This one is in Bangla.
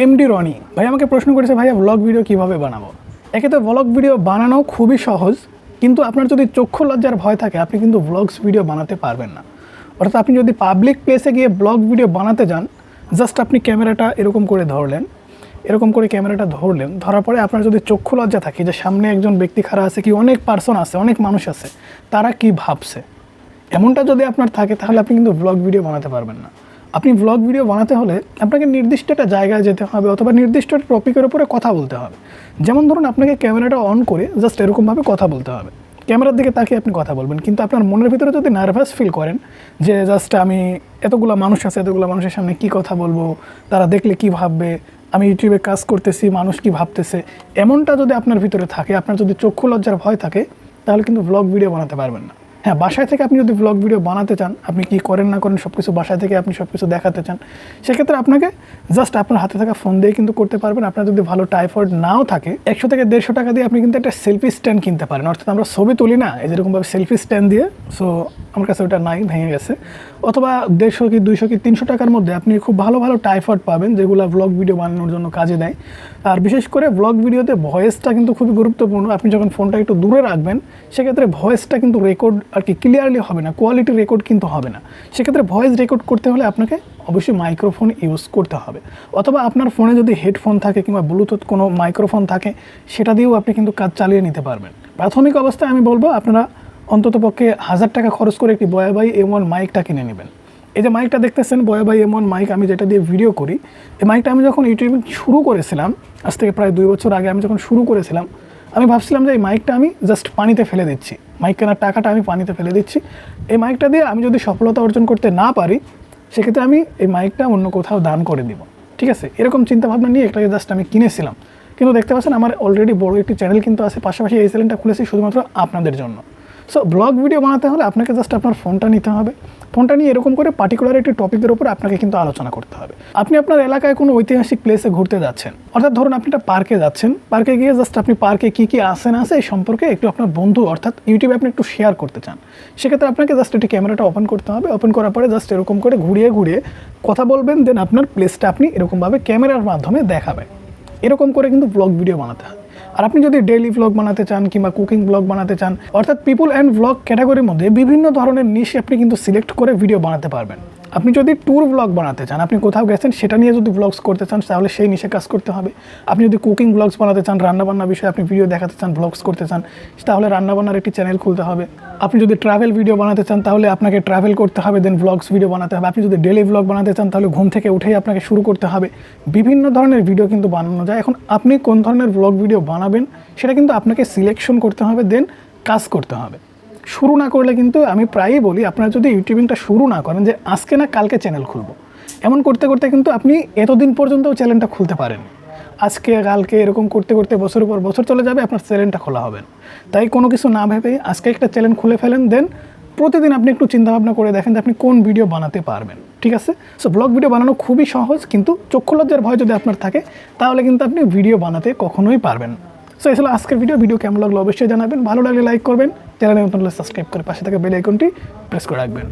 এমডি রনি ভাই আমাকে প্রশ্ন করেছে, ভাইয়া ব্লগ ভিডিও কীভাবে বানাবো। এক্ষেত্রে ব্লগ ভিডিও বানানো খুবই সহজ, কিন্তু আপনার যদি চক্ষু লজ্জার ভয় থাকে আপনি কিন্তু ব্লগস ভিডিও বানাতে পারবেন না। অর্থাৎ আপনি যদি পাবলিক প্লেসে গিয়ে ব্লগ ভিডিও বানাতে যান, জাস্ট আপনি ক্যামেরাটা এরকম করে ধরলেন, এরকম করে ক্যামেরাটা ধরলেন, ধরার পরে আপনার যদি চক্ষু লজ্জা থাকে যে সামনে একজন ব্যক্তি খাড়া আছে, কি অনেক পার্সন আছে, অনেক মানুষ আছে, তারা কি ভাবছে, এমনটা যদি আপনার থাকে তাহলে আপনি কিন্তু ব্লগ ভিডিও বানাতে পারবেন না। আপনি ব্লগ ভিডিও বানাতে হলে আপনাকে নির্দিষ্ট একটা জায়গায় যেতে হবে অথবা নির্দিষ্ট একটা টপিকের উপরে কথা বলতে হবে। যেমন ধরুন আপনাকে ক্যামেরাটা অন করে জাস্ট এরকমভাবে কথা বলতে হবে, ক্যামেরার দিকে তাকিয়ে আপনি কথা বলবেন, কিন্তু আপনার মনের ভিতরে যদি নার্ভাস ফিল করেন যে জাস্ট আমি এতগুলো মানুষ আছে, এতগুলো মানুষের সামনে কী কথা বলবো, তারা দেখলে কি ভাববে, আমি ইউটিউবে কাজ করতেছি, মানুষ কি ভাবতেছে, এমনটা যদি আপনার ভিতরে থাকে, আপনার যদি চক্ষু লজ্জার ভয় থাকে, তাহলে কিন্তু ব্লগ ভিডিও বানাতে পারবেন না। হ্যাঁ, বাসায় থেকে আপনি যদি ব্লগ ভিডিও বানাতে চান, আপনি কি করেন না করেন সব কিছু বাসায় থেকে আপনি সব কিছু দেখাতে চান, সেক্ষেত্রে আপনাকে জাস্ট আপনার হাতে থাকা ফোন দিয়ে কিন্তু করতে পারবেন। আপনার যদি ভালো ট্রাইপড নাও থাকে, 100 থেকে 150 টাকা দিয়ে আপনি কিন্তু একটা সেলফি স্ট্যান্ড কিনতে পারেন। অর্থাৎ আমরা ছবি তুলি না এই যেরকমভাবে সেলফি স্ট্যান্ড দিয়ে, সো আমার কাছে ওটা নাই, ভেঙে গেছে। অথবা 150 কি 200 কি 300 টাকার মধ্যে আপনি খুব ভালো ভালো ট্রাইপড পাবেন, যেগুলো ব্লগ ভিডিও বানানোর জন্য কাজে দেয়। আর বিশেষ করে ব্লগ ভিডিওতে ভয়েসটা কিন্তু খুবই গুরুত্বপূর্ণ। আপনি যখন ফোনটা একটু দূরে রাখবেন, সেক্ষেত্রে ভয়েসটা কিন্তু রেকর্ড আর কি ক্লিয়ারলি হবে না, কোয়ালিটি রেকর্ড কিন্তু হবে না। সেক্ষেত্রে ভয়েস রেকর্ড করতে হলে আপনাকে অবশ্যই মাইক্রোফোন ইউজ করতে হবে, অথবা আপনার ফোনে যদি হেডফোন থাকে কিংবা ব্লুটুথ কোনো মাইক্রোফোন থাকে, সেটা দিয়েও আপনি কিন্তু কাজ চালিয়ে নিতে পারবেন। প্রাথমিক অবস্থায় আমি বলবো আপনারা অন্ততপক্ষে 1000 টাকা খরচ করে একটি বয়াবাই M1 মাইকটা কিনে নেবেন। এই যে মাইকটা দেখতেছেন বয়াবাই M1 মাইক, আমি যেটা দিয়ে ভিডিও করি, এই মাইকটা আমি যখন ইউটিউবে শুরু করেছিলাম, আজ থেকে প্রায় 2 বছর আগে আমি যখন শুরু করেছিলাম, আমি ভাবছিলাম যে এই মাইকটা আমি জাস্ট পানিতে ফেলে দিচ্ছি, মাইক কেনার টাকাটা আমি পানিতে ফেলে দিচ্ছি। এই মাইকটা দিয়ে আমি যদি সফলতা অর্জন করতে না পারি, সেক্ষেত্রে আমি এই মাইকটা অন্য কোথাও দান করে দিব, ঠিক আছে। এরকম চিন্তাভাবনা নিয়ে এটাকে জাস্ট আমি কিনেছিলাম। কিন্তু দেখতে পাচ্ছেন আমার অলরেডি বড় একটি চ্যানেল কিন্তু আছে, পাশাপাশি এই চ্যানেলটা খুলেছি শুধুমাত্র আপনাদের জন্য। সো ব্লগ ভিডিও বানাতে হলে আপনাকে জাস্ট আপনার ফোনটা নিতে হবে, ফোনটা নিয়ে এরকম করে পার্টিকুলার একটি টপিকের উপর আপনাকে কিন্তু আলোচনা করতে হবে। আপনি আপনার এলাকায় কোনো ঐতিহাসিক প্লেসে ঘুরতে যাচ্ছেন, অর্থাৎ ধরুন আপনি একটা পার্কে যাচ্ছেন, পার্কে গিয়ে জাস্ট আপনি পার্কে কী কী আছে না আছে এই সম্পর্কে একটু আপনার বন্ধু অর্থাৎ ইউটিউবে আপনি একটু শেয়ার করতে চান, সেক্ষেত্রে আপনাকে জাস্ট একটি ক্যামেরাটা ওপেন করতে হবে। ওপেন করার পরে জাস্ট এরকম করে ঘুরিয়ে ঘুরিয়ে কথা বলবেন, দেন আপনার প্লেসটা আপনি এরকমভাবে ক্যামেরার মাধ্যমে দেখাবেন। এরকম করে কিন্তু ব্লগ ভিডিও বানাতে হয়। আর আপনি যদি ডেইলি ব্লগ বানাতে চান কিংবা কুকিং ব্লগ বানাতে চান, অর্থাৎ পিপল অ্যান্ড ব্লগ ক্যাটাগরির মধ্যে বিভিন্ন ধরনের নিশ আপনি কিন্তু সিলেক্ট করে ভিডিও বানাতে পারবেন। আপনি যদি ট্যুর ব্লগ বানাতে চান, আপনি কোথাও গেছেন সেটা নিয়ে যদি ব্লগস করতে চান, তাহলে সেই নিশে কাজ করতে হবে। আপনি যদি কুকিং ব্লগস বানাতে চান, রান্নাবান্না বিষয়ে আপনি ভিডিও দেখাতে চান, ব্লগস করতে চান, তাহলে রান্নাবান্নার একটি চ্যানেল খুলতে হবে। আপনি যদি ট্রাভেল ভিডিও বানাতে চান, তাহলে আপনাকে ট্রাভেল করতে হবে, দেন ব্লগস ভিডিও বানাতে হবে। আপনি যদি ডেইলি ব্লগ বানাতে চান, তাহলে ঘুম থেকে উঠেই আপনাকে শুরু করতে হবে। বিভিন্ন ধরনের ভিডিও কিন্তু বানানো যায়। এখন আপনি কোন ধরনের ব্লগ ভিডিও বানাবেন সেটা কিন্তু আপনাকে সিলেকশন করতে হবে, দেন কাজ করতে হবে। শুরু না করলে কিন্তু আমি প্রায়ই বলি, আপনারা যদি ইউটিউবিংটা শুরু না করেন যে আজকে না কালকে চ্যানেল খুলবো, এমন করতে করতে কিন্তু আপনি এতদিন পর্যন্ত চ্যানেলটা খুলতে পারেন। আজকে কালকে এরকম করতে করতে বছরের পর বছর চলে যাবে, আপনার চ্যানেলটা খোলা হবে। তাই কোনো কিছু না ভেবেই আজকে একটা চ্যানেল খুলে ফেলেন, দেন প্রতিদিন আপনি একটু চিন্তাভাবনা করে দেখেন যে আপনি কোন ভিডিও বানাতে পারবেন, ঠিক আছে। সো ব্লগ ভিডিও বানানো খুবই সহজ, কিন্তু চক্ষু লজ্জার ভয় যদি আপনার থাকে, তাহলে কিন্তু আপনি ভিডিও বানাতে কখনোই পারবেন। সো এই ছিল আজকের ভিডিও কেমন লাগলো অবশ্যই জানাবেন। ভালো লাগলে লাইক করবেন, চ্যানেলে নতুন হলে সাবস্ক্রাইব করে পাশে থাকা বেল আইকনটি প্রেস করে রাখবেন।